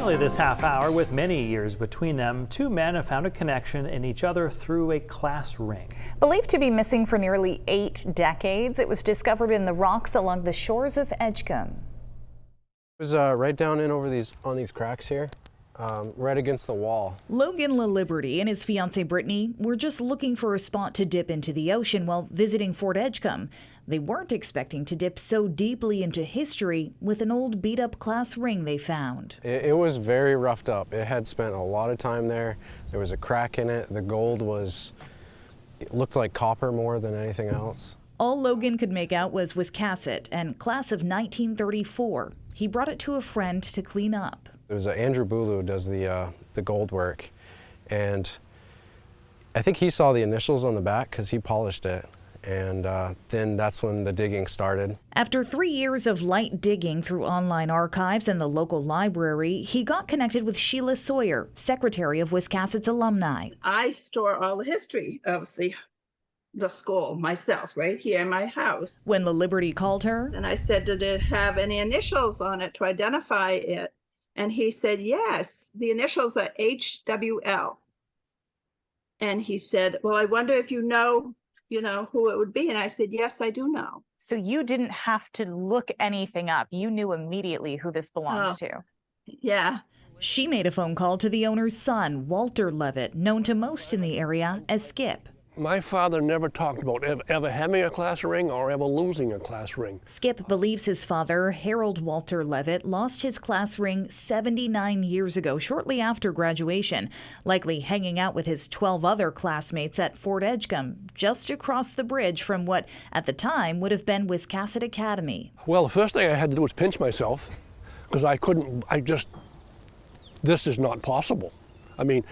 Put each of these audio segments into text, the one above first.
Finally, this half hour, with many years between them, two men have found a connection in each other through a class ring. Believed to be missing for nearly 8 decades, it was discovered in the rocks along the shores of Edgecomb. It was right down in over on these cracks here, right against the wall. Logan LaLiberty and his fiancée Brittany were just looking for a spot to dip into the ocean while visiting Fort Edgecomb. They weren't expecting to dip so deeply into history with an old beat-up class ring they found. It was very roughed up. It had spent a lot of time there. There was a crack in it. The gold it looked like copper more than anything else. All Logan could make out was Wiscasset and class of 1934. He brought it to a friend to clean up. It was Andrew Bulu who does the gold work, and I think he saw the initials on the back because he polished it, and then that's when the digging started. After 3 years of light digging through online archives and the local library, he got connected with Sheila Sawyer, secretary of Wiscasset's alumni. I store all the history of the school myself right here in my house. When LaLiberty called her, and I said, did it have any initials on it to identify it? And he said, yes, the initials are HWL. And he said, well, I wonder if you know who it would be. And I said, yes, I do know. So you didn't have to look anything up. You knew immediately who this belonged to. Yeah. She made a phone call to the owner's son, Walter Leavitt, known to most in the area as Skip. My father never talked about ever having a class ring or ever losing a class ring. Skip believes his father, Harold Walter Leavitt, lost his class ring 79 years ago, shortly after graduation, likely hanging out with his 12 other classmates at Fort Edgecomb, just across the bridge from what, at the time, would have been Wiscasset Academy. Well, the first thing I had to do was pinch myself, because this is not possible. I mean,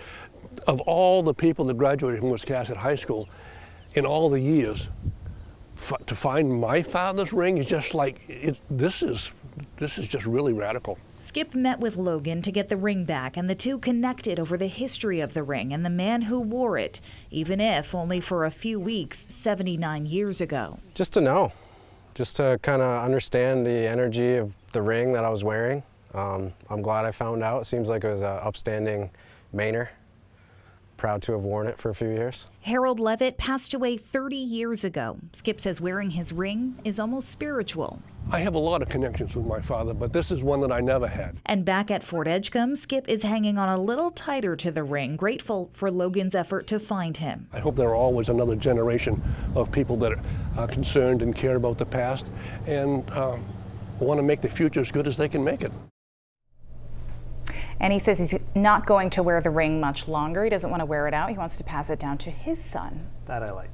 of all the people that graduated from Wiscasset High School in all the years, to find my father's ring is just like, this is just really radical. Skip met with Logan to get the ring back, and the two connected over the history of the ring and the man who wore it, even if only for a few weeks 79 years ago. Just to know, just to kind of understand the energy of the ring that I was wearing. I'm glad I found out. It seems like it was an upstanding Mainer. Proud to have worn it for a few years. Harold Leavitt passed away 30 years ago. Skip says wearing his ring is almost spiritual. I have a lot of connections with my father, but this is one that I never had. And back at Fort Edgecomb, Skip is hanging on a little tighter to the ring, grateful for Logan's effort to find him. I hope there are always another generation of people that are concerned and care about the past and want to make the future as good as they can make it. And he says he's not going to wear the ring much longer. He doesn't want to wear it out. He wants to pass it down to his son. That I like.